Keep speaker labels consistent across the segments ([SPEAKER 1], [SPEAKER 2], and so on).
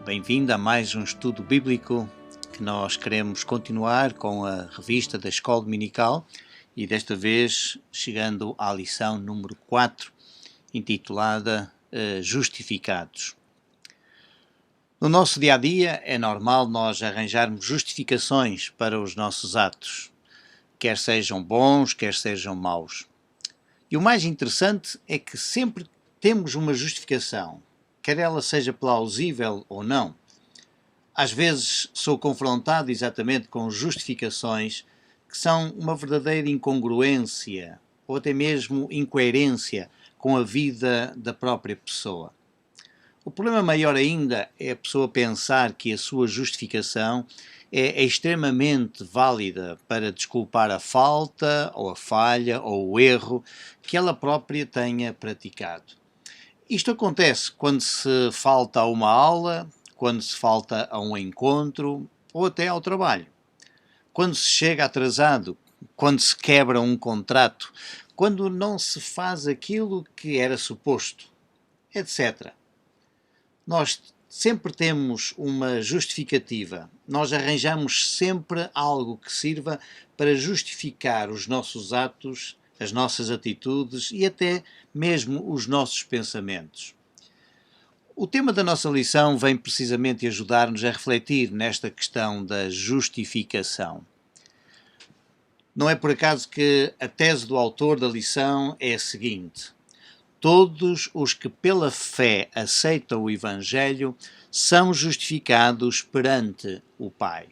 [SPEAKER 1] Bem-vindo a mais um estudo bíblico que nós queremos continuar com a revista da Escola Dominical e desta vez chegando à lição número 4, intitulada Justificados. No nosso dia-a-dia é normal nós arranjarmos justificações para os nossos atos, quer sejam bons, quer sejam maus. E o mais interessante é que sempre temos uma justificação, quer ela seja plausível ou não. Às vezes sou confrontado exatamente com justificações que são uma verdadeira incongruência ou até mesmo incoerência com a vida da própria pessoa. O problema maior ainda é a pessoa pensar que a sua justificação é extremamente válida para desculpar a falta ou a falha ou o erro que ela própria tenha praticado. Isto acontece quando se falta a uma aula, quando se falta a um encontro ou até ao trabalho. Quando se chega atrasado, quando se quebra um contrato, quando não se faz aquilo que era suposto, etc. Nós sempre temos uma justificativa. Nós arranjamos sempre algo que sirva para justificar os nossos atos, as nossas atitudes e até mesmo os nossos pensamentos. O tema da nossa lição vem precisamente ajudar-nos a refletir nesta questão da justificação. Não é por acaso que a tese do autor da lição é a seguinte: todos os que pela fé aceitam o Evangelho são justificados perante o Pai.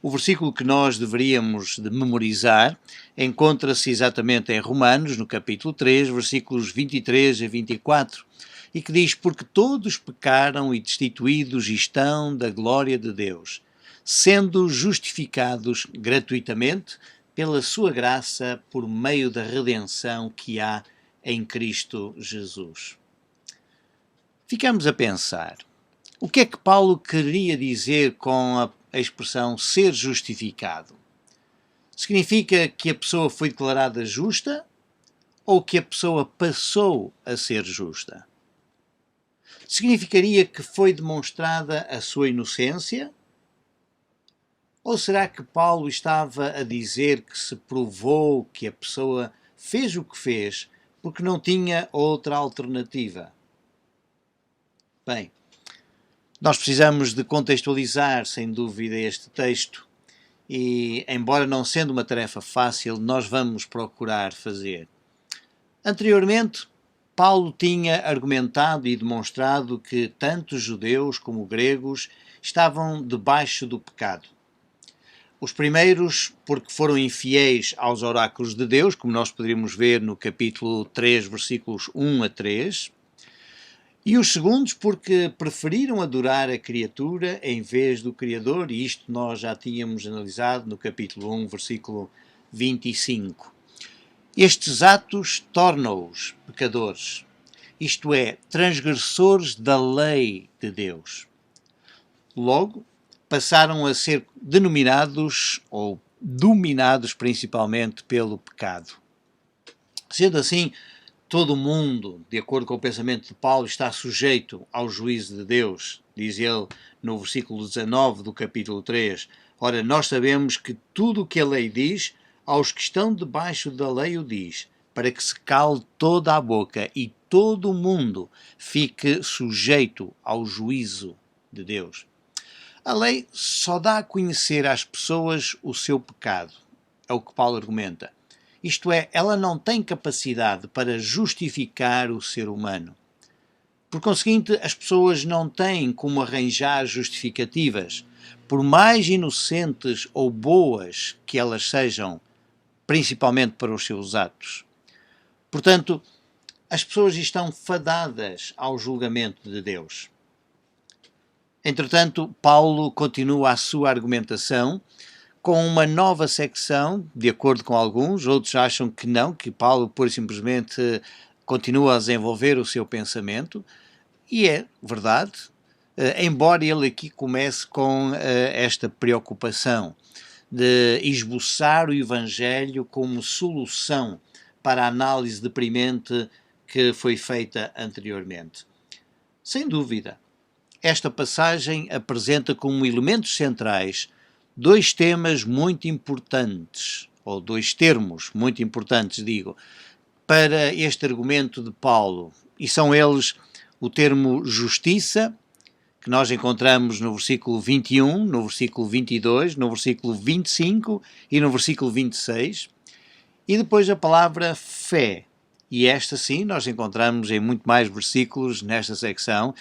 [SPEAKER 1] O versículo que nós deveríamos de memorizar encontra-se exatamente em Romanos, no capítulo 3, versículos 23 a 24, e que diz: porque todos pecaram e destituídos estão da glória de Deus, sendo justificados gratuitamente pela sua graça por meio da redenção que há em Cristo Jesus. Ficamos a pensar, o que é que Paulo queria dizer com a expressão ser justificado? Significa que a pessoa foi declarada justa ou que a pessoa passou a ser justa? Significaria que foi demonstrada a sua inocência? Ou será que Paulo estava a dizer que se provou que a pessoa fez o que fez porque não tinha outra alternativa? Bem, nós precisamos de contextualizar, sem dúvida, este texto e, embora não sendo uma tarefa fácil, nós vamos procurar fazer. Anteriormente, Paulo tinha argumentado e demonstrado que tanto os judeus como os gregos estavam debaixo do pecado. Os primeiros, porque foram infiéis aos oráculos de Deus, como nós poderíamos ver no capítulo 3, versículos 1 a 3, e os segundos porque preferiram adorar a criatura em vez do Criador, e isto nós já tínhamos analisado no capítulo 1, versículo 25. Estes atos tornam-os pecadores, isto é, transgressores da lei de Deus. Logo, passaram a ser denominados ou dominados principalmente pelo pecado. Sendo assim, todo o mundo, de acordo com o pensamento de Paulo, está sujeito ao juízo de Deus, diz ele no versículo 19 do capítulo 3. Ora, nós sabemos que tudo o que a lei diz, aos que estão debaixo da lei o diz, para que se cale toda a boca e todo o mundo fique sujeito ao juízo de Deus. A lei só dá a conhecer às pessoas o seu pecado, é o que Paulo argumenta. Isto é, ela não tem capacidade para justificar o ser humano. Por conseguinte, as pessoas não têm como arranjar justificativas, por mais inocentes ou boas que elas sejam, principalmente para os seus atos. Portanto, as pessoas estão fadadas ao julgamento de Deus. Entretanto, Paulo continua a sua argumentação com uma nova secção, de acordo com alguns, outros acham que não, que Paulo pura e simplesmente continua a desenvolver o seu pensamento, e é verdade, embora ele aqui comece com esta preocupação de esboçar o Evangelho como solução para a análise deprimente que foi feita anteriormente. Sem dúvida, esta passagem apresenta como elementos centrais dois temas muito importantes, ou dois termos muito importantes, digo, para este argumento de Paulo. E são eles o termo justiça, que nós encontramos no versículo 21, no versículo 22, no versículo 25 e no versículo 26, e depois a palavra fé. E esta sim nós encontramos em muito mais versículos nesta secção,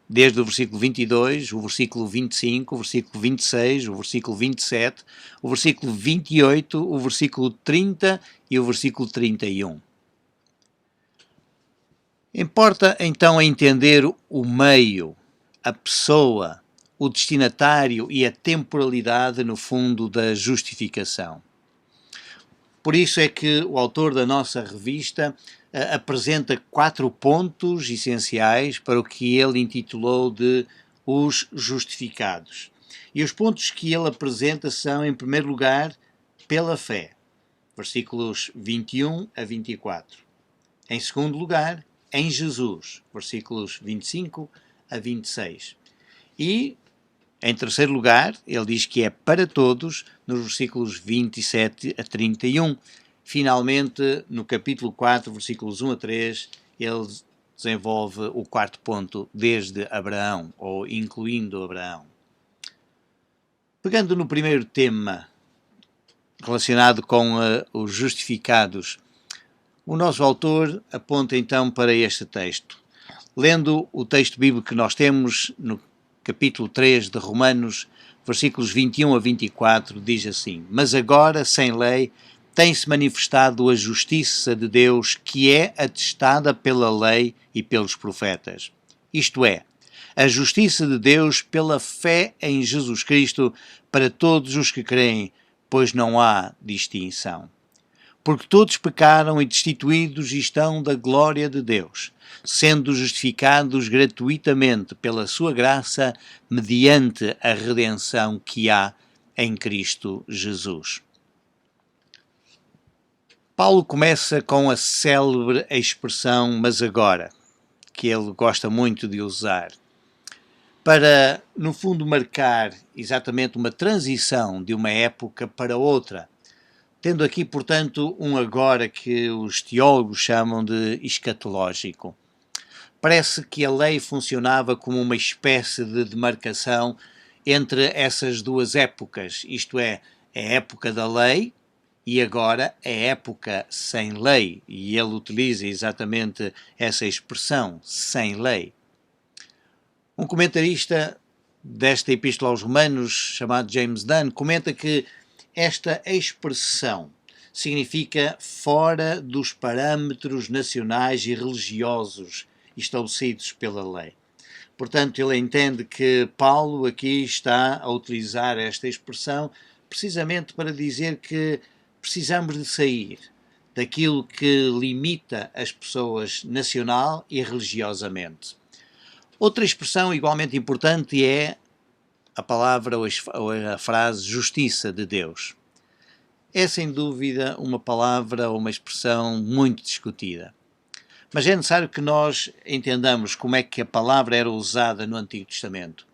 [SPEAKER 1] desde o versículo 22, o versículo 25, o versículo 26, o versículo 27, o versículo 28, o versículo 30 e o versículo 31. Importa então entender o meio, a pessoa, o destinatário e a temporalidade, no fundo, da justificação. Por isso é que o autor da nossa revista apresenta 4 pontos essenciais para o que ele intitulou de os justificados. E os pontos que ele apresenta são, em primeiro lugar, pela fé, versículos 21 a 24. Em segundo lugar, em Jesus, versículos 25 a 26. E, em terceiro lugar, ele diz que é para todos, nos versículos 27 a 31. Finalmente, no capítulo 4, versículos 1 a 3, ele desenvolve o quarto ponto, desde Abraão, ou incluindo Abraão. Pegando no primeiro tema, relacionado com os justificados, o nosso autor aponta então para este texto. Lendo o texto bíblico que nós temos no capítulo 3 de Romanos, versículos 21 a 24, diz assim: Mas agora, sem lei, tem-se manifestado a justiça de Deus, que é atestada pela lei e pelos profetas. Isto é, a justiça de Deus pela fé em Jesus Cristo para todos os que creem, pois não há distinção. Porque todos pecaram e destituídos estão da glória de Deus, sendo justificados gratuitamente pela sua graça, mediante a redenção que há em Cristo Jesus. Paulo começa com a célebre expressão "mas agora", que ele gosta muito de usar, para, no fundo, marcar exatamente uma transição de uma época para outra, tendo aqui, portanto, um agora que os teólogos chamam de escatológico. Parece que a lei funcionava como uma espécie de demarcação entre essas duas épocas, isto é, a época da lei e agora a época sem lei, e ele utiliza exatamente essa expressão, sem lei. Um comentarista desta Epístola aos Romanos, chamado James Dunn, comenta que esta expressão significa fora dos parâmetros nacionais e religiosos estabelecidos pela lei. Portanto, ele entende que Paulo aqui está a utilizar esta expressão precisamente para dizer que precisamos de sair daquilo que limita as pessoas nacional e religiosamente. Outra expressão igualmente importante é a palavra ou a frase justiça de Deus. É sem dúvida uma palavra ou uma expressão muito discutida. Mas é necessário que nós entendamos como é que a palavra era usada no Antigo Testamento.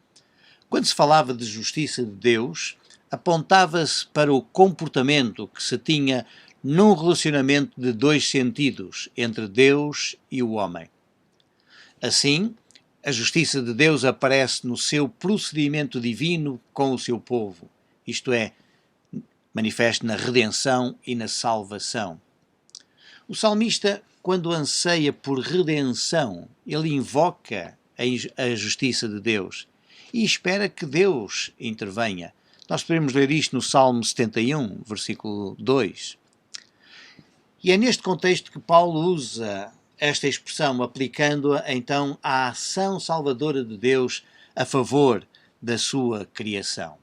[SPEAKER 1] Quando se falava de justiça de Deus, apontava-se para o comportamento que se tinha num relacionamento de dois sentidos entre Deus e o homem. Assim, a justiça de Deus aparece no seu procedimento divino com o seu povo, isto é, manifesta na redenção e na salvação. O salmista, quando anseia por redenção, ele invoca a justiça de Deus e espera que Deus intervenha. Nós podemos ler isto no Salmo 71, versículo 2. E é neste contexto que Paulo usa esta expressão, aplicando-a então à ação salvadora de Deus a favor da sua criação.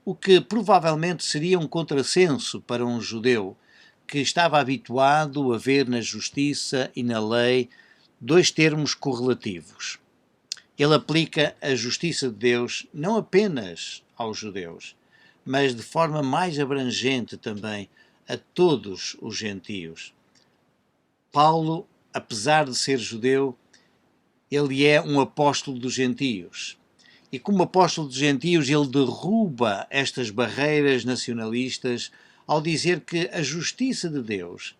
[SPEAKER 1] O que provavelmente seria um contrassenso para um judeu que estava habituado a ver na justiça e na lei dois termos correlativos. Ele aplica a justiça de Deus não apenas aos judeus, mas de forma mais abrangente também a todos os gentios. Paulo, apesar de ser judeu, ele é um apóstolo dos gentios E como apóstolo dos gentios, ele derruba estas barreiras nacionalistas ao dizer que a justiça de Deus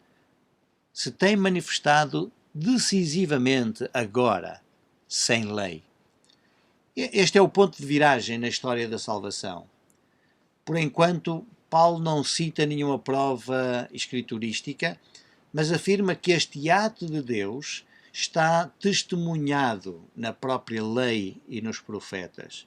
[SPEAKER 1] se tem manifestado decisivamente agora, sem lei. Este é o ponto de viragem na história da salvação. Por enquanto, Paulo não cita nenhuma prova escriturística, mas afirma que este ato de Deus está testemunhado na própria lei e nos profetas.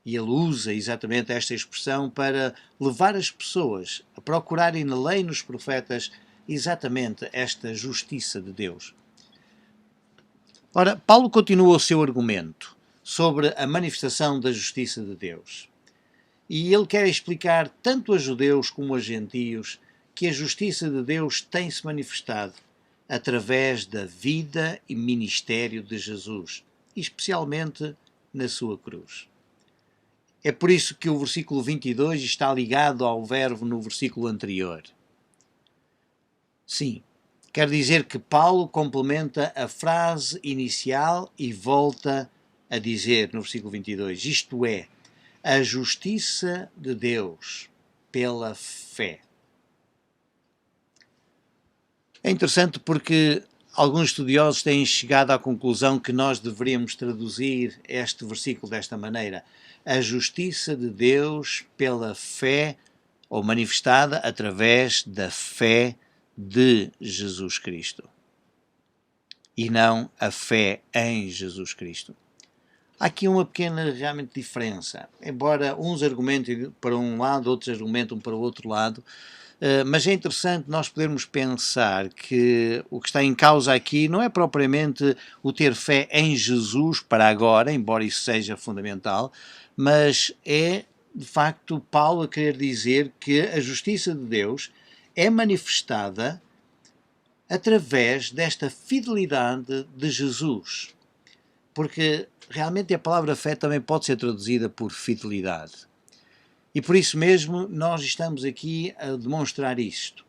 [SPEAKER 1] E ele usa exatamente esta expressão para levar as pessoas a procurarem na lei e nos profetas exatamente esta justiça de Deus. Ora, Paulo continua o seu argumento sobre a manifestação da justiça de Deus. E ele quer explicar tanto a judeus como a gentios que a justiça de Deus tem-se manifestado através da vida e ministério de Jesus, especialmente na sua cruz. É por isso que o versículo 22 está ligado ao verbo no versículo anterior. Sim, quer dizer que Paulo complementa a frase inicial e volta a dizer no versículo 22, isto é, a justiça de Deus pela fé. É interessante porque alguns estudiosos têm chegado à conclusão que nós deveríamos traduzir este versículo desta maneira: a justiça de Deus pela fé, ou manifestada através da fé de Jesus Cristo, e não a fé em Jesus Cristo. Há aqui uma pequena realmente diferença, embora uns argumentem para um lado, outros argumentam para o outro lado, mas é interessante nós podermos pensar que o que está em causa aqui não é propriamente o ter fé em Jesus para agora, embora isso seja fundamental, mas é, de facto, Paulo a querer dizer que a justiça de Deus é manifestada através desta fidelidade de Jesus. Porque realmente a palavra fé também pode ser traduzida por fidelidade. E por isso mesmo nós estamos aqui a demonstrar isto.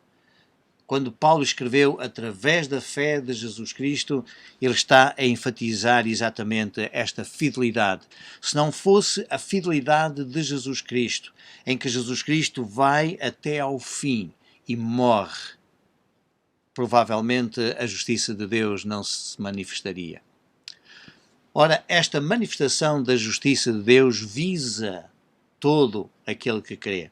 [SPEAKER 1] Quando Paulo escreveu através da fé de Jesus Cristo, ele está a enfatizar exatamente esta fidelidade. Se não fosse a fidelidade de Jesus Cristo, em que Jesus Cristo vai até ao fim e morre, provavelmente a justiça de Deus não se manifestaria. Ora, esta manifestação da justiça de Deus visa todo aquele que crê.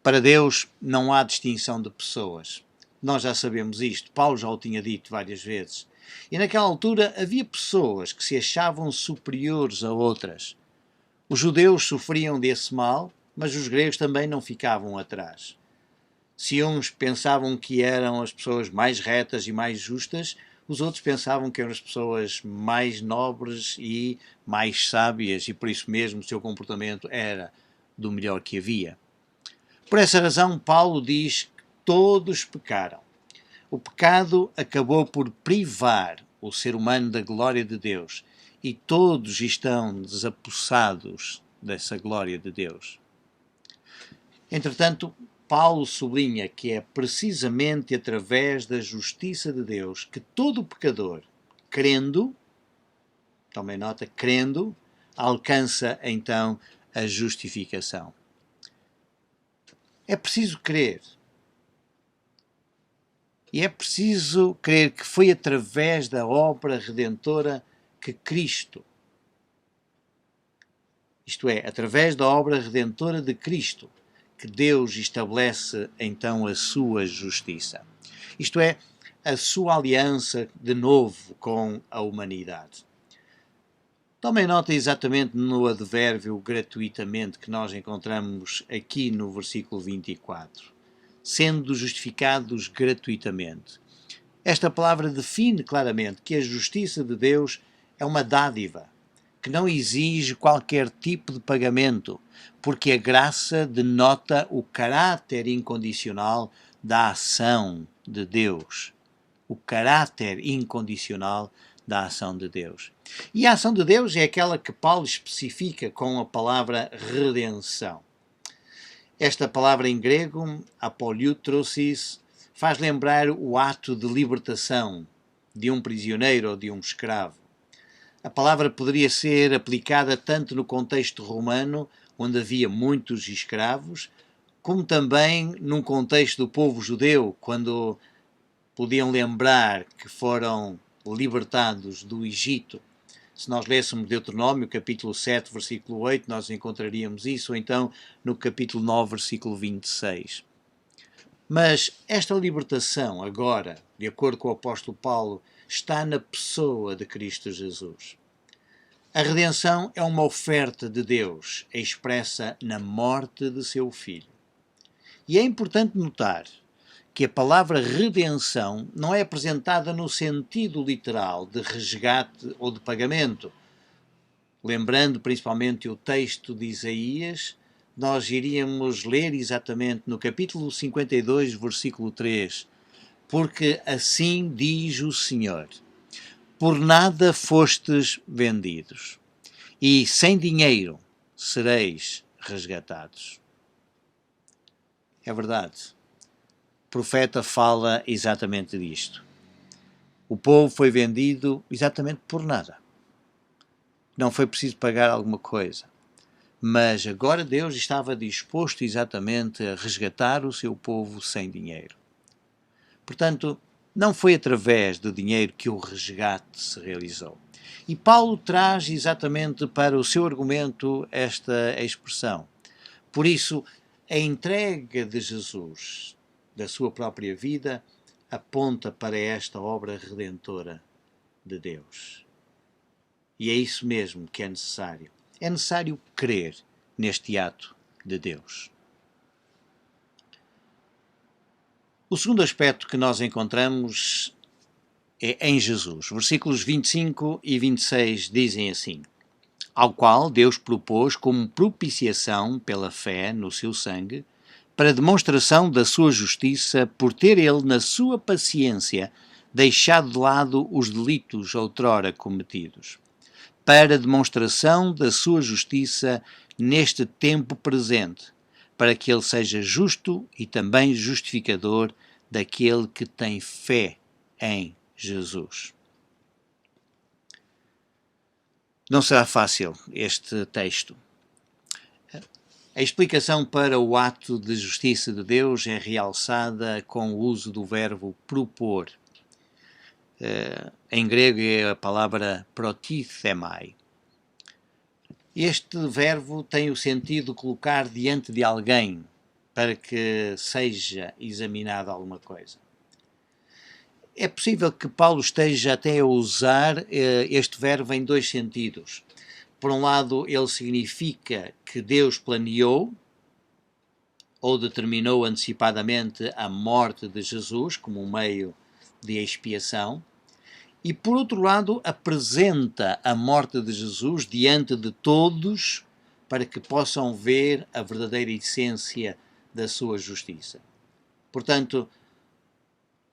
[SPEAKER 1] Para Deus não há distinção de pessoas. Nós já sabemos isto, Paulo já o tinha dito várias vezes. E naquela altura havia pessoas que se achavam superiores a outras. Os judeus sofriam desse mal, mas os gregos também não ficavam atrás. Se uns pensavam que eram as pessoas mais retas e mais justas, os outros pensavam que eram as pessoas mais nobres e mais sábias, e por isso mesmo o seu comportamento era do melhor que havia. Por essa razão, Paulo diz que todos pecaram. O pecado acabou por privar o ser humano da glória de Deus, e todos estão desapossados dessa glória de Deus. Entretanto, Paulo sublinha que é precisamente através da justiça de Deus que todo pecador, crendo, tomem nota, crendo, alcança então a justificação. É preciso crer. E é preciso crer que foi através da obra redentora que Cristo, isto é, através da obra redentora de Cristo, que Deus estabelece então a sua justiça. Isto é, a sua aliança de novo com a humanidade. Tomem nota exatamente no advérbio gratuitamente que nós encontramos aqui no versículo 24. Sendo justificados gratuitamente. Esta palavra define claramente que a justiça de Deus é uma dádiva, que não exige qualquer tipo de pagamento, porque a graça denota o caráter incondicional da ação de Deus. O caráter incondicional da ação de Deus. E a ação de Deus é aquela que Paulo especifica com a palavra redenção. Esta palavra em grego, apoliutrosis, faz lembrar o ato de libertação de um prisioneiro ou de um escravo. A palavra poderia ser aplicada tanto no contexto romano, onde havia muitos escravos, como também num contexto do povo judeu, quando podiam lembrar que foram libertados do Egito. Se nós lêssemos Deuteronômio, capítulo 7, versículo 8, nós encontraríamos isso, ou então no capítulo 9, versículo 26. Mas esta libertação, agora, de acordo com o apóstolo Paulo, está na pessoa de Cristo Jesus. A redenção é uma oferta de Deus, expressa na morte de seu Filho. E é importante notar que a palavra redenção não é apresentada no sentido literal de resgate ou de pagamento. Lembrando principalmente o texto de Isaías, nós iríamos ler exatamente no capítulo 52, versículo 3, porque assim diz o Senhor: por nada fostes vendidos, e sem dinheiro sereis resgatados. É verdade. O profeta fala exatamente disto. O povo foi vendido exatamente por nada. Não foi preciso pagar alguma coisa. Mas agora Deus estava disposto exatamente a resgatar o seu povo sem dinheiro. Portanto, não foi através do dinheiro que o resgate se realizou. E Paulo traz exatamente para o seu argumento esta expressão. Por isso, a entrega de Jesus, da sua própria vida, aponta para esta obra redentora de Deus. E é isso mesmo que é necessário. É necessário crer neste ato de Deus. O segundo aspecto que nós encontramos é em Jesus. Versículos 25 e 26 dizem assim: ao qual Deus propôs como propiciação pela fé no seu sangue, para demonstração da sua justiça, por ter ele, na sua paciência, deixado de lado os delitos outrora cometidos, para demonstração da sua justiça neste tempo presente, para que ele seja justo e também justificador daquele que tem fé em Jesus. Não será fácil este texto. A explicação para o ato de justiça de Deus é realçada com o uso do verbo propor. Em grego é a palavra protithemai. Este verbo tem o sentido de colocar diante de alguém para que seja examinada alguma coisa. É possível que Paulo esteja até a usar este verbo em dois sentidos. Por um lado, ele significa que Deus planeou ou determinou antecipadamente a morte de Jesus como um meio de expiação, e por outro lado, apresenta a morte de Jesus diante de todos para que possam ver a verdadeira essência da sua justiça. Portanto,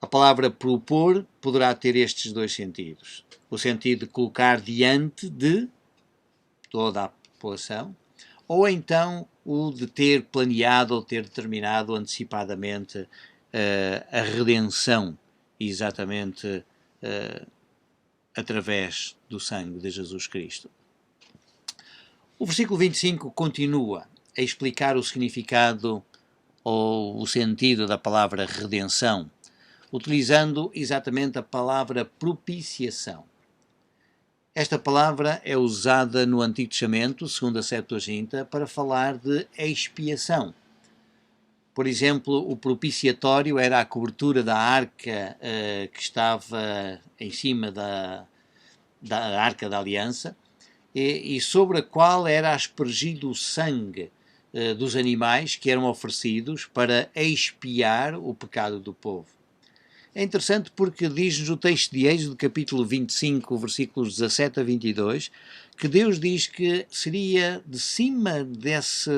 [SPEAKER 1] a palavra propor poderá ter estes dois sentidos. O sentido de colocar diante de toda a população, ou então o de ter planeado ou ter determinado antecipadamente a redenção, exatamente através do sangue de Jesus Cristo. O versículo 25 continua a explicar o significado ou o sentido da palavra redenção, utilizando exatamente a palavra propiciação. Esta palavra é usada no Antigo Testamento, segundo a Septuaginta, para falar de expiação. Por exemplo, o propiciatório era a cobertura da arca que estava em cima da arca da aliança e sobre a qual era aspergido o sangue dos animais que eram oferecidos para expiar o pecado do povo. É interessante porque diz-nos o texto de Êxodo, capítulo 25, versículos 17 a 22, que Deus diz que seria de cima desse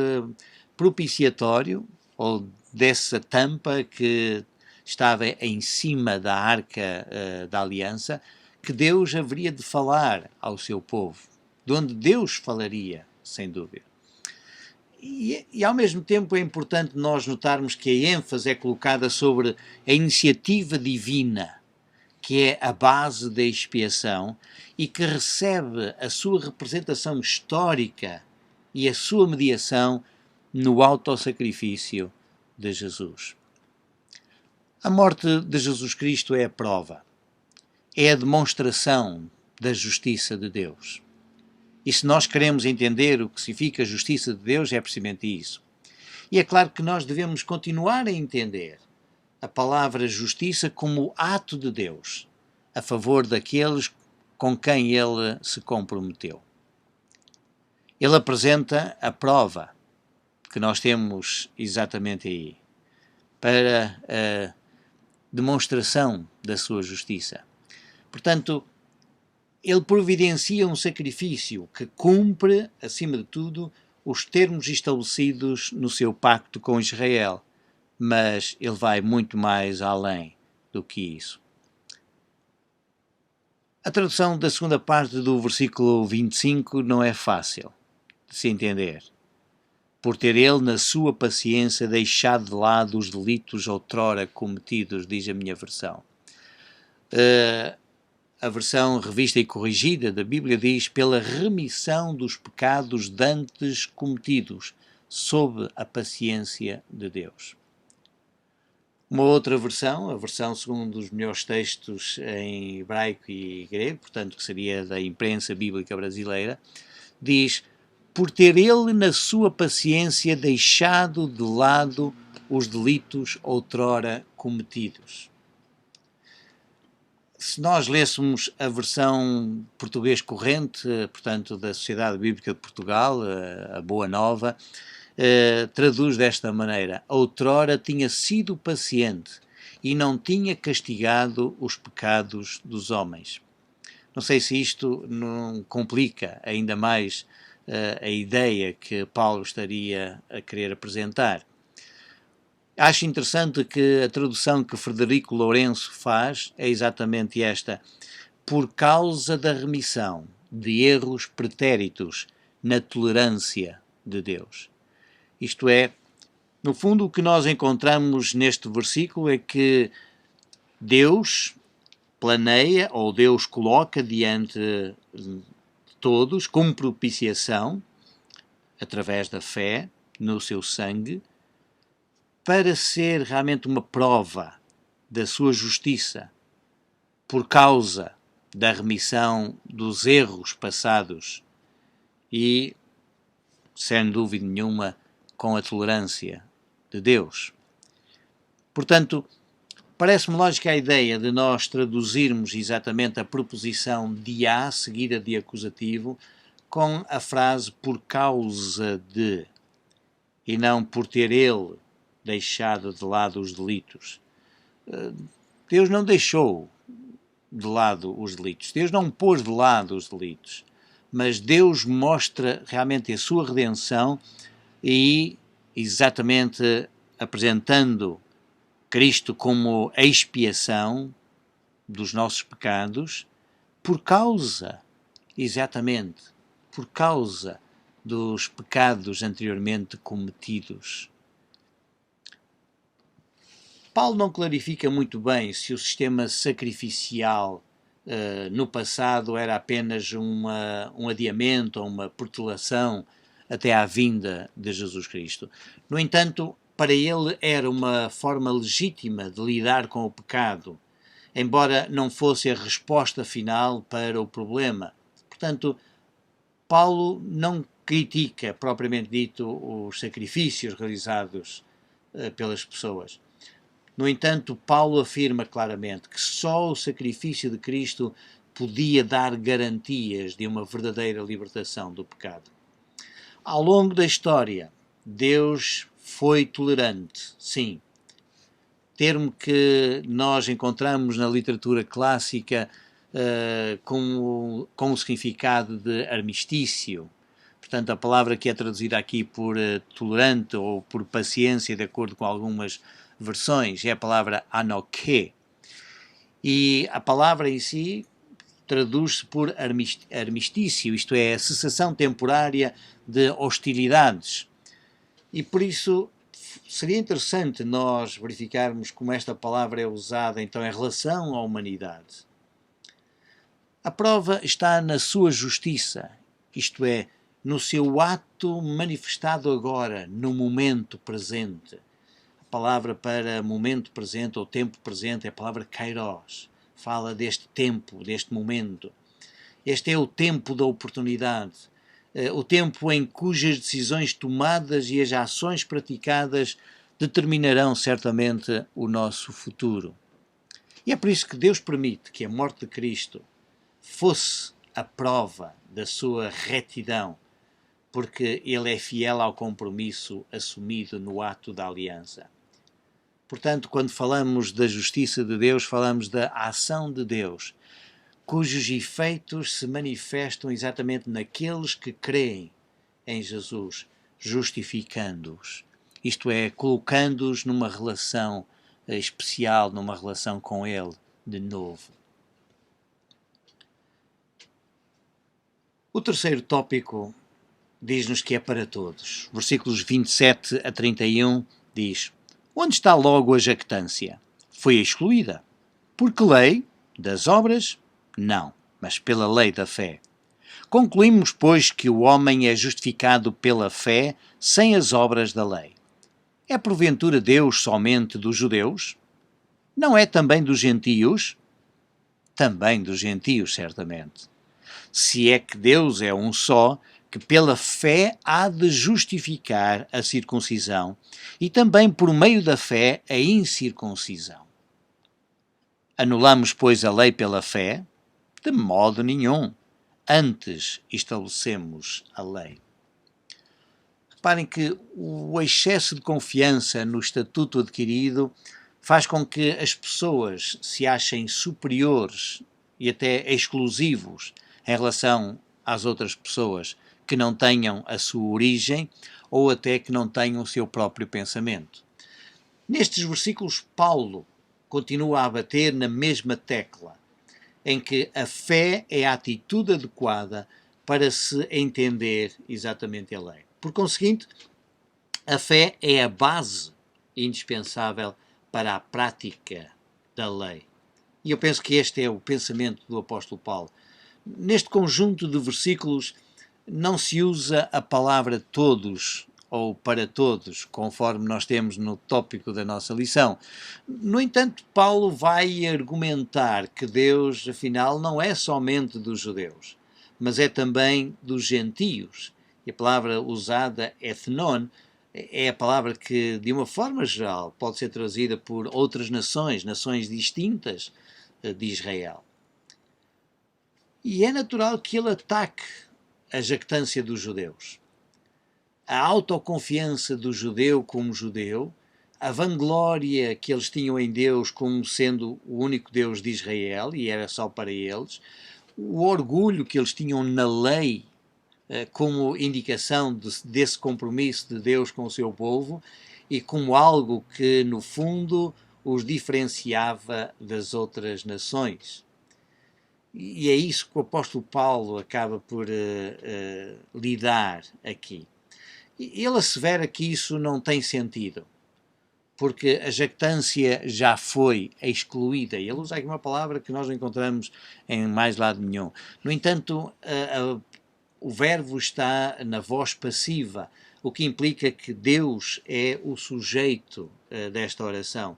[SPEAKER 1] propiciatório, ou dessa tampa que estava em cima da arca da aliança, que Deus haveria de falar ao seu povo, de onde Deus falaria, sem dúvida. E ao mesmo tempo é importante nós notarmos que a ênfase é colocada sobre a iniciativa divina que é a base da expiação e que recebe a sua representação histórica e a sua mediação no autossacrifício de Jesus. A morte de Jesus Cristo é a prova, é a demonstração da justiça de Deus. E se nós queremos entender o que significa a justiça de Deus, é precisamente isso. E é claro que nós devemos continuar a entender a palavra justiça como ato de Deus, a favor daqueles com quem Ele se comprometeu. Ele apresenta a prova que nós temos exatamente aí, para a demonstração da sua justiça. Portanto, Ele providencia um sacrifício que cumpre, acima de tudo, os termos estabelecidos no seu pacto com Israel, mas Ele vai muito mais além do que isso. A tradução da segunda parte do versículo 25 não é fácil de se entender. Por ter Ele, na sua paciência, deixado de lado os delitos outrora cometidos, diz a minha versão. A versão revista e corrigida da Bíblia diz pela remissão dos pecados dantes cometidos, sob a paciência de Deus. Uma outra versão, a versão segundo os melhores textos em hebraico e grego, portanto que seria da imprensa bíblica brasileira, diz: por ter Ele na sua paciência deixado de lado os delitos outrora cometidos. Se nós lêssemos a versão português corrente, portanto da Sociedade Bíblica de Portugal, a Boa Nova, traduz desta maneira: outrora tinha sido paciente e não tinha castigado os pecados dos homens. Não sei se isto não complica ainda mais a ideia que Paulo estaria a querer apresentar. Acho interessante que a tradução que Frederico Lourenço faz é exatamente esta: por causa da remissão de erros pretéritos na tolerância de Deus. Isto é, no fundo, o que nós encontramos neste versículo é que Deus planeia, ou Deus coloca diante de todos, como propiciação, através da fé no seu sangue, para ser realmente uma prova da sua justiça, por causa da remissão dos erros passados e, sem dúvida nenhuma, com a tolerância de Deus. Portanto, parece-me lógica a ideia de nós traduzirmos exatamente a proposição de a seguida de acusativo com a frase por causa de, e não por ter Ele deixado de lado os delitos. Deus não deixou de lado os delitos. Deus não pôs de lado os delitos. Mas Deus mostra realmente a sua redenção e exatamente apresentando Cristo como a expiação dos nossos pecados por causa, exatamente, por causa dos pecados anteriormente cometidos. Paulo não clarifica muito bem se o sistema sacrificial no passado era apenas um adiamento ou uma protelação até à vinda de Jesus Cristo. No entanto, para ele era uma forma legítima de lidar com o pecado, embora não fosse a resposta final para o problema. Portanto, Paulo não critica, propriamente dito, os sacrifícios realizados pelas pessoas. No entanto, Paulo afirma claramente que só o sacrifício de Cristo podia dar garantias de uma verdadeira libertação do pecado. Ao longo da história, Deus foi tolerante, sim. Termo que nós encontramos na literatura clássica com o significado de armistício. Portanto, a palavra que é traduzida aqui por tolerante ou por paciência, de acordo com algumas versões, é a palavra anoké. E a palavra em si traduz-se por armistício, isto é, a cessação temporária de hostilidades. E por isso seria interessante nós verificarmos como esta palavra é usada então em relação à humanidade. A prova está na sua justiça, isto é, no seu ato manifestado agora, no momento presente. A palavra para momento presente ou tempo presente é a palavra kairos. Fala deste tempo, deste momento. Este é o tempo da oportunidade. O tempo em cujas decisões tomadas e as ações praticadas determinarão certamente o nosso futuro. E é por isso que Deus permite que a morte de Cristo fosse a prova da sua retidão, porque ele é fiel ao compromisso assumido no ato da aliança. Portanto, quando falamos da justiça de Deus, falamos da ação de Deus, cujos efeitos se manifestam exatamente naqueles que creem em Jesus, justificando-os. Isto é, colocando-os numa relação especial, numa relação com Ele, de novo. O terceiro tópico diz-nos que é para todos. Versículos 27 a 31 diz: onde está logo a jactância? Foi excluída. Por que lei? Das obras? Não, mas pela lei da fé. Concluímos, pois, que o homem é justificado pela fé sem as obras da lei. É porventura Deus somente dos judeus? Não é também dos gentios? Também dos gentios, certamente. Se é que Deus é um só, que pela fé há de justificar a circuncisão e também por meio da fé a incircuncisão. Anulamos, pois, a lei pela fé? De modo nenhum. Antes estabelecemos a lei. Reparem que o excesso de confiança no estatuto adquirido faz com que as pessoas se achem superiores e até exclusivos em relação às outras pessoas que não tenham a sua origem ou até que não tenham o seu próprio pensamento. Nestes versículos, Paulo continua a bater na mesma tecla, em que a fé é a atitude adequada para se entender exatamente a lei. Por conseguinte, a fé é a base indispensável para a prática da lei. E eu penso que este é o pensamento do apóstolo Paulo. Neste conjunto de versículos não se usa a palavra todos ou para todos, conforme nós temos no tópico da nossa lição. No entanto, Paulo vai argumentar que Deus, afinal, não é somente dos judeus, mas é também dos gentios. E a palavra usada, ethnon, é a palavra que, de uma forma geral, pode ser traduzida por outras nações, nações distintas de Israel. E é natural que ele ataque a jactância dos judeus, a autoconfiança do judeu como judeu, a vanglória que eles tinham em Deus como sendo o único Deus de Israel, e era só para eles, o orgulho que eles tinham na lei como indicação desse compromisso de Deus com o seu povo e como algo que, no fundo, os diferenciava das outras nações. E é isso que o apóstolo Paulo acaba por lidar aqui. Ele assevera que isso não tem sentido, porque a jactância já foi excluída. Ele usa aqui uma palavra que nós não encontramos em mais lado nenhum. No entanto, o verbo está na voz passiva, o que implica que Deus é o sujeito desta oração.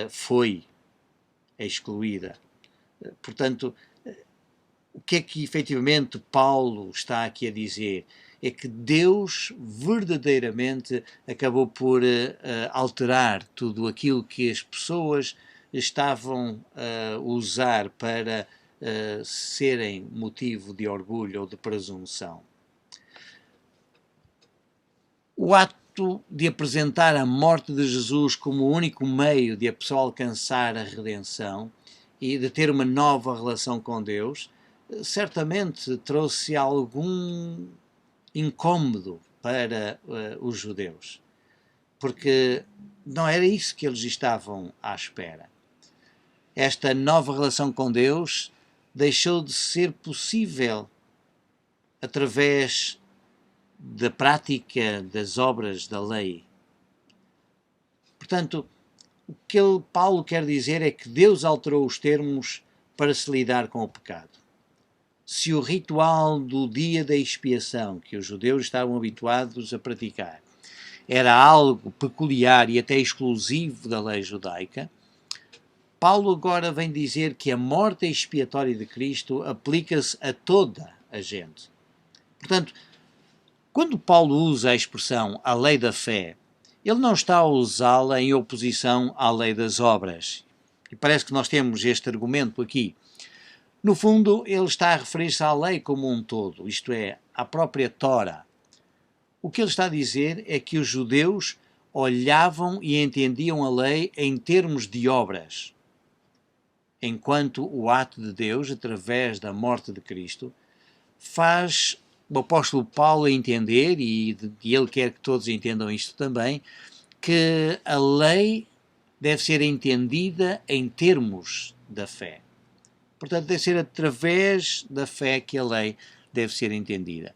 [SPEAKER 1] Foi excluída. Portanto, o que é que efetivamente Paulo está aqui a dizer? É que Deus verdadeiramente acabou por alterar tudo aquilo que as pessoas estavam a usar para serem motivo de orgulho ou de presunção. O ato de apresentar a morte de Jesus como o único meio de a pessoa alcançar a redenção e de ter uma nova relação com Deus, certamente trouxe algum incômodo para os judeus, porque não era isso que eles estavam à espera. Esta nova relação com Deus deixou de ser possível através da prática das obras da lei, Portanto, o que Paulo quer dizer é que Deus alterou os termos para se lidar com o pecado. Se o ritual do dia da expiação, que os judeus estavam habituados a praticar, era algo peculiar e até exclusivo da lei judaica, Paulo agora vem dizer que a morte expiatória de Cristo aplica-se a toda a gente. Portanto, quando Paulo usa a expressão a lei da fé, ele não está a usá-la em oposição à lei das obras. E parece que nós temos este argumento aqui. No fundo, ele está a referir-se à lei como um todo, isto é, à própria Tora. O que ele está a dizer é que os judeus olhavam e entendiam a lei em termos de obras, enquanto o ato de Deus, através da morte de Cristo, faz o apóstolo Paulo entender, e ele quer que todos entendam isto também, que a lei deve ser entendida em termos da fé. Portanto, deve ser através da fé que a lei deve ser entendida.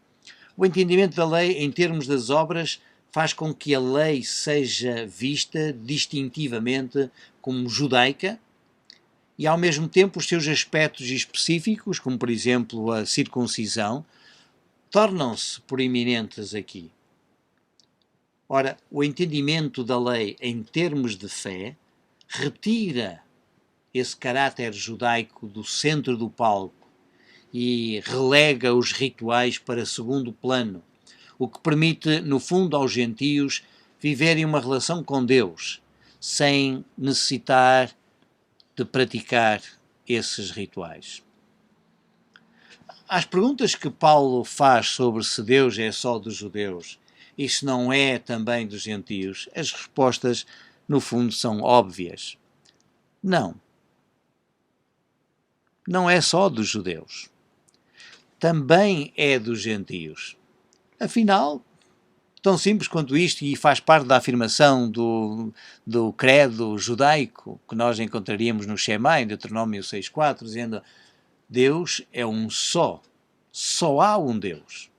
[SPEAKER 1] O entendimento da lei em termos das obras faz com que a lei seja vista distintivamente como judaica e, ao mesmo tempo, os seus aspectos específicos, como, por exemplo, a circuncisão, tornam-se proeminentes aqui. Ora, o entendimento da lei em termos de fé retira esse caráter judaico do centro do palco e relega os rituais para segundo plano, o que permite, no fundo, aos gentios viverem uma relação com Deus, sem necessitar de praticar esses rituais. Às perguntas que Paulo faz sobre se Deus é só dos judeus e se não é também dos gentios, as respostas, no fundo, são óbvias. Não. Não é só dos judeus. Também é dos gentios. Afinal, tão simples quanto isto, e faz parte da afirmação do credo judaico que nós encontraríamos no Shema, em Deuteronômio 6.4, dizendo: Deus é um só há um Deus.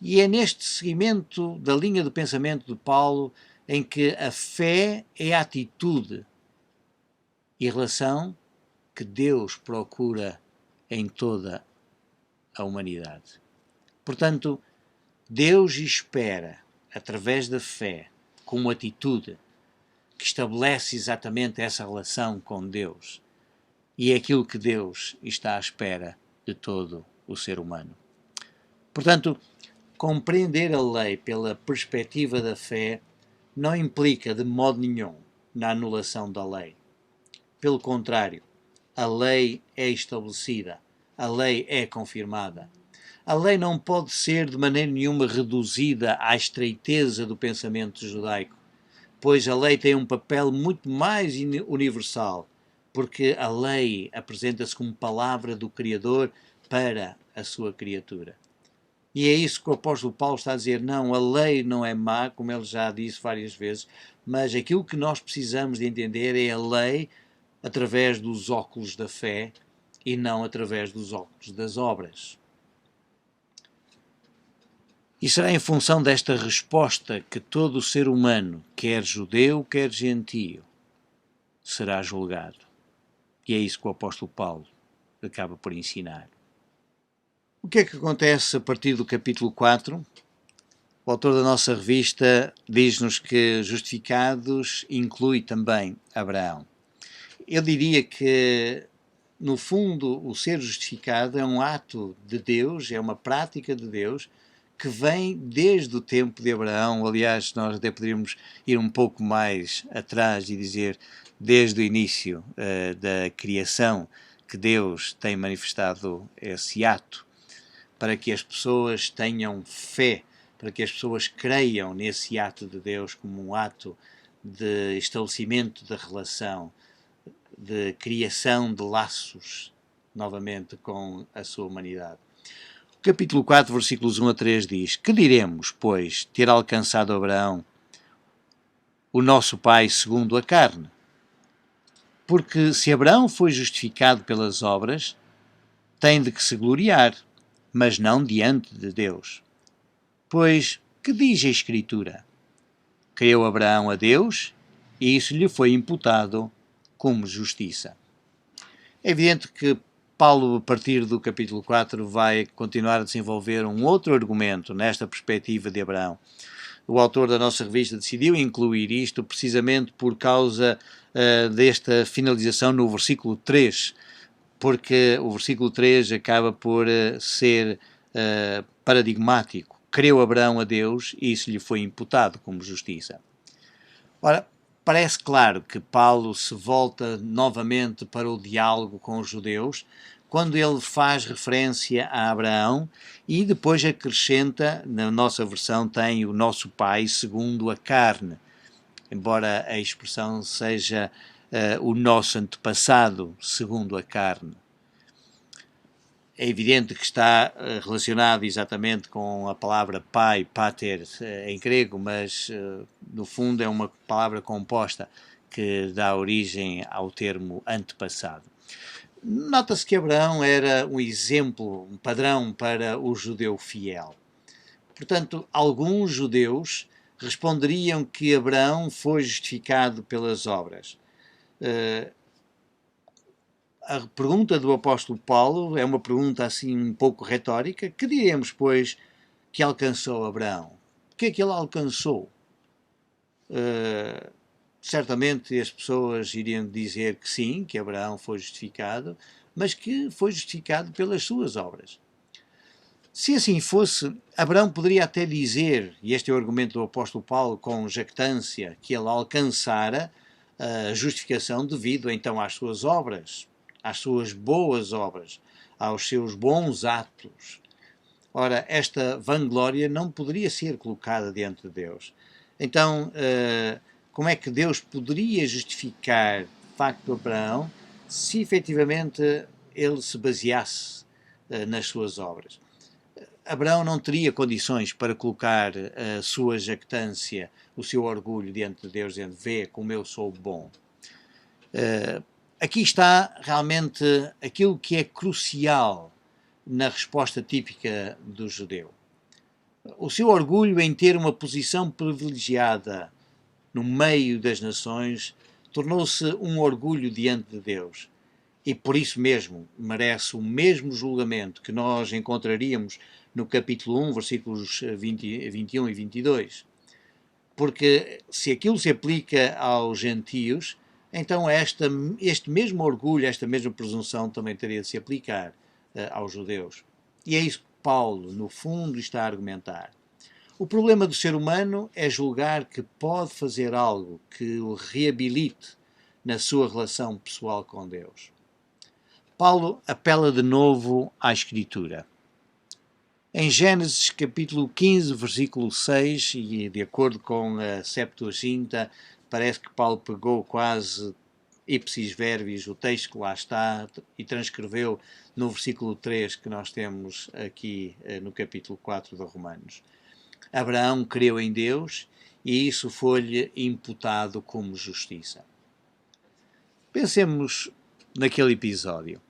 [SPEAKER 1] E é neste seguimento da linha do pensamento de Paulo em que a fé é a atitude e relação que Deus procura em toda a humanidade. Portanto, Deus espera, através da fé, com atitude, que estabelece exatamente essa relação com Deus. E é aquilo que Deus está à espera de todo o ser humano. Portanto, compreender a lei pela perspectiva da fé não implica de modo nenhum na anulação da lei. Pelo contrário, a lei é estabelecida, a lei é confirmada. A lei não pode ser de maneira nenhuma reduzida à estreiteza do pensamento judaico, pois a lei tem um papel muito mais universal, porque a lei apresenta-se como palavra do Criador para a sua criatura. E é isso que o apóstolo Paulo está a dizer. Não, a lei não é má, como ele já disse várias vezes, mas aquilo que nós precisamos de entender é a lei através dos óculos da fé e não através dos óculos das obras. E será em função desta resposta que todo o ser humano, quer judeu, quer gentio, será julgado. E é isso que o apóstolo Paulo acaba por ensinar. O que é que acontece a partir do capítulo 4? O autor da nossa revista diz-nos que justificados inclui também Abraão. Eu diria que, no fundo, o ser justificado é um ato de Deus, é uma prática de Deus, que vem desde o tempo de Abraão. Aliás, nós até poderíamos ir um pouco mais atrás e dizer desde o início da criação que Deus tem manifestado esse ato para que as pessoas tenham fé, para que as pessoas creiam nesse ato de Deus como um ato de estabelecimento da relação, de criação de laços novamente com a sua humanidade. O capítulo 4, versículos 1 a 3 diz: Que diremos, pois, ter alcançado Abraão, o nosso pai segundo a carne? Porque se Abraão foi justificado pelas obras, tem de que se gloriar, mas não diante de Deus. Pois, que diz a Escritura? Creu Abraão a Deus, e isso lhe foi imputado como justiça. É evidente que Paulo, a partir do capítulo 4, vai continuar a desenvolver um outro argumento nesta perspectiva de Abraão. O autor da nossa revista decidiu incluir isto precisamente por causa desta finalização no versículo 3, porque o versículo 3 acaba por ser paradigmático. Creu Abraão a Deus e isso lhe foi imputado como justiça. Ora, parece claro que Paulo se volta novamente para o diálogo com os judeus quando ele faz referência a Abraão e depois acrescenta, na nossa versão tem o nosso pai segundo a carne, embora a expressão seja o nosso antepassado segundo a carne. É evidente que está relacionado exatamente com a palavra pai, pater, em grego, mas no fundo é uma palavra composta que dá origem ao termo antepassado. Nota-se que Abraão era um exemplo, um padrão para o judeu fiel. Portanto, alguns judeus responderiam que Abraão foi justificado pelas obras. A pergunta do apóstolo Paulo é uma pergunta assim um pouco retórica. Que diremos, pois, que alcançou Abraão? O que é que ele alcançou? Certamente as pessoas iriam dizer que sim, que Abraão foi justificado, mas que foi justificado pelas suas obras. Se assim fosse, Abraão poderia até dizer, e este é o argumento do apóstolo Paulo com jactância, que ele alcançara a justificação devido então às suas obras, às suas boas obras, aos seus bons atos. Ora, esta vanglória não poderia ser colocada diante de Deus. Então, como é que Deus poderia justificar de facto Abraão se efetivamente ele se baseasse nas suas obras? Abraão não teria condições para colocar a sua jactância, o seu orgulho diante de Deus, dizendo: vê como eu sou bom. Aqui está realmente aquilo que é crucial na resposta típica do judeu. O seu orgulho em ter uma posição privilegiada no meio das nações tornou-se um orgulho diante de Deus. E por isso mesmo merece o mesmo julgamento que nós encontraríamos no capítulo 1, versículos 21 e 22. Porque se aquilo se aplica aos gentios, então este mesmo orgulho, esta mesma presunção também teria de se aplicar aos judeus. E é isso que Paulo, no fundo, está a argumentar. O problema do ser humano é julgar que pode fazer algo que o reabilite na sua relação pessoal com Deus. Paulo apela de novo à Escritura. Em Gênesis capítulo 15, versículo 6, e de acordo com a Septuaginta, parece que Paulo pegou quase ipsis verbis o texto que lá está e transcreveu no versículo 3 que nós temos aqui no capítulo 4 de Romanos. Abraão creu em Deus e isso foi-lhe imputado como justiça. Pensemos naquele episódio.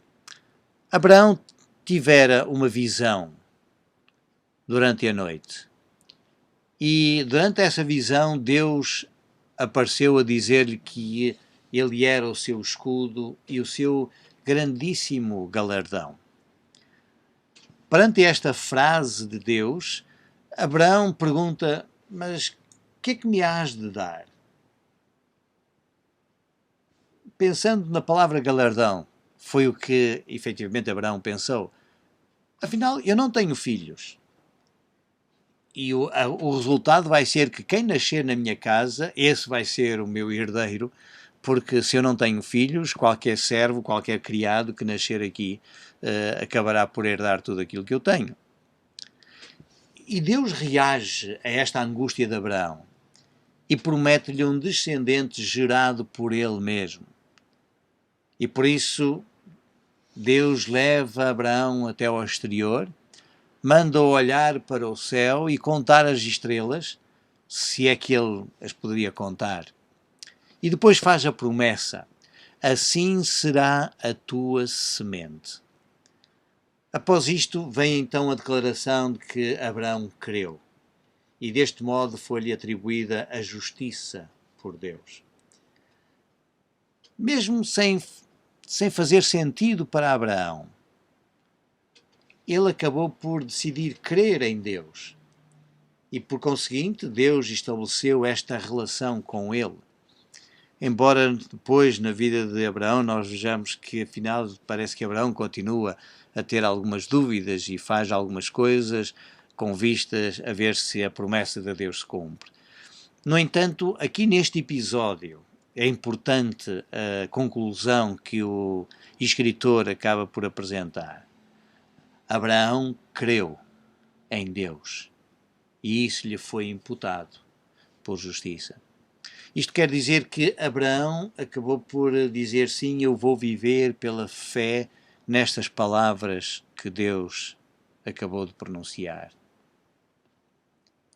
[SPEAKER 1] Abraão tivera uma visão durante a noite. E durante essa visão Deus apareceu a dizer-lhe que ele era o seu escudo e o seu grandíssimo galardão. Perante esta frase de Deus, Abraão pergunta: mas o que é que me hás de dar? Pensando na palavra galardão, foi o que efetivamente Abraão pensou. Afinal, eu não tenho filhos. E o resultado vai ser que quem nascer na minha casa, esse vai ser o meu herdeiro, porque se eu não tenho filhos, qualquer servo, qualquer criado que nascer aqui acabará por herdar tudo aquilo que eu tenho. E Deus reage a esta angústia de Abraão e promete-lhe um descendente gerado por ele mesmo. E por isso Deus leva Abraão até ao exterior, manda-o olhar para o céu e contar as estrelas, se é que ele as poderia contar. E depois faz a promessa: assim será a tua semente. Após isto, vem então a declaração de que Abraão creu. E deste modo foi-lhe atribuída a justiça por Deus. mesmo sem fazer sentido para Abraão, ele acabou por decidir crer em Deus. E, por conseguinte, Deus estabeleceu esta relação com ele. Embora depois, na vida de Abraão, nós vejamos que, afinal, parece que Abraão continua a ter algumas dúvidas e faz algumas coisas com vistas a ver se a promessa de Deus se cumpre. No entanto, aqui neste episódio, é importante a conclusão que o escritor acaba por apresentar. Abraão creu em Deus e isso lhe foi imputado por justiça. Isto quer dizer que Abraão acabou por dizer sim, eu vou viver pela fé nestas palavras que Deus acabou de pronunciar.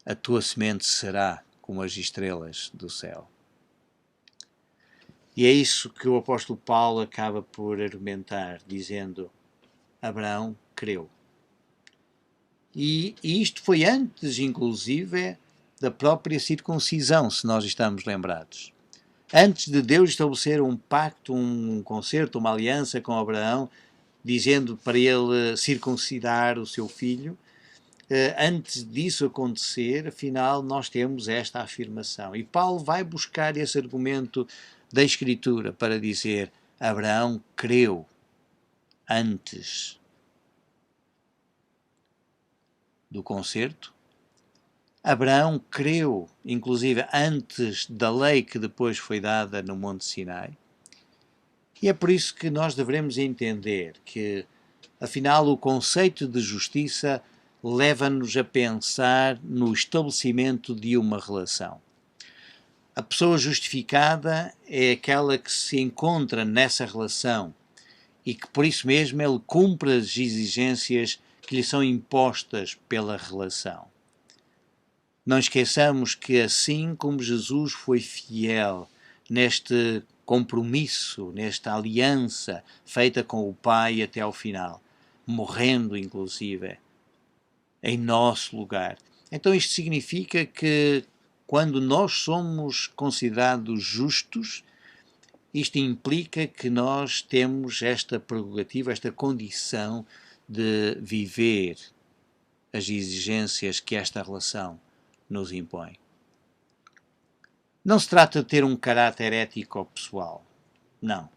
[SPEAKER 1] A tua semente será como as estrelas do céu. E é isso que o apóstolo Paulo acaba por argumentar, dizendo: Abraão creu. E isto foi antes, inclusive, da própria circuncisão, se nós estamos lembrados. Antes de Deus estabelecer um pacto, um concerto, uma aliança com Abraão, dizendo para ele circuncidar o seu filho, antes disso acontecer, afinal, nós temos esta afirmação. E Paulo vai buscar esse argumento da Escritura para dizer: Abraão creu antes do concerto. Abraão creu, inclusive, antes da lei que depois foi dada no Monte Sinai. E é por isso que nós devemos entender que, afinal, o conceito de justiça leva-nos a pensar no estabelecimento de uma relação. A pessoa justificada é aquela que se encontra nessa relação e que, por isso mesmo, ele cumpre as exigências que lhe são impostas pela relação. Não esqueçamos que, assim como Jesus foi fiel neste compromisso, nesta aliança feita com o Pai até ao final, morrendo inclusive em nosso lugar. Então isto significa que quando nós somos considerados justos, isto implica que nós temos esta prerrogativa, esta condição de viver as exigências que esta relação nos impõe. Não se trata de ter um caráter ético ou pessoal. Não.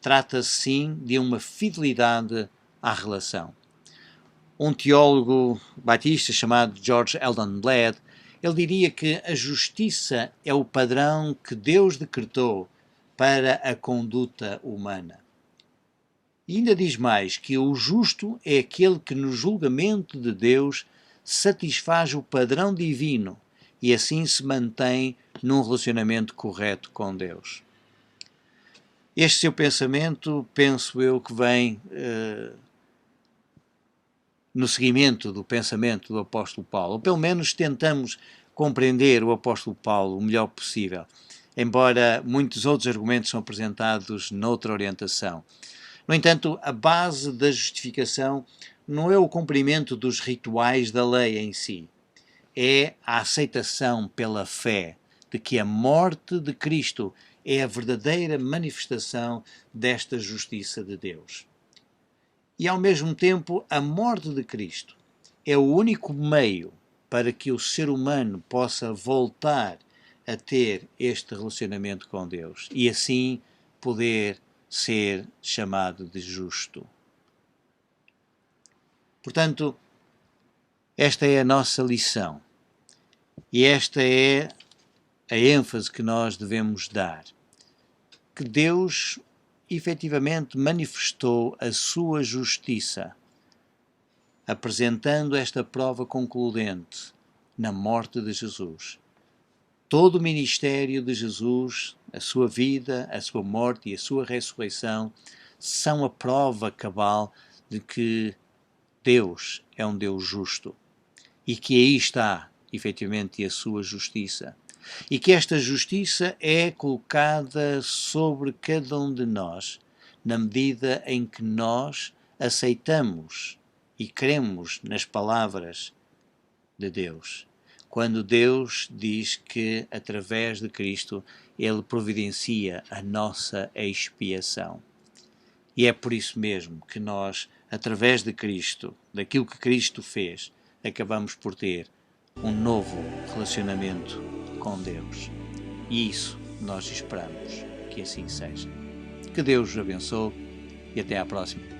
[SPEAKER 1] Trata-se sim de uma fidelidade à relação. Um teólogo batista chamado George Eldon Ladd, ele diria que a justiça é o padrão que Deus decretou para a conduta humana. E ainda diz mais que o justo é aquele que no julgamento de Deus satisfaz o padrão divino e assim se mantém num relacionamento correto com Deus. Este seu pensamento, penso eu, que vem no seguimento do pensamento do apóstolo Paulo, ou pelo menos tentamos compreender o apóstolo Paulo o melhor possível, embora muitos outros argumentos são apresentados noutra orientação. No entanto, a base da justificação não é o cumprimento dos rituais da lei em si, é a aceitação pela fé de que a morte de Cristo é a verdadeira manifestação desta justiça de Deus. E, ao mesmo tempo, a morte de Cristo é o único meio para que o ser humano possa voltar a ter este relacionamento com Deus e, assim, poder ser chamado de justo. Portanto, esta é a nossa lição e esta é a ênfase que nós devemos dar. Que Deus efetivamente manifestou a sua justiça, apresentando esta prova concludente na morte de Jesus. Todo o ministério de Jesus, a sua vida, a sua morte e a sua ressurreição são a prova cabal de que Deus é um Deus justo e que aí está, efetivamente, a sua justiça. E que esta justiça é colocada sobre cada um de nós, na medida em que nós aceitamos e cremos nas palavras de Deus. Quando Deus diz que, através de Cristo, Ele providencia a nossa expiação. E é por isso mesmo que nós, através de Cristo, daquilo que Cristo fez, acabamos por ter um novo relacionamento com Deus. E isso nós esperamos que assim seja. Que Deus os abençoe e até à próxima.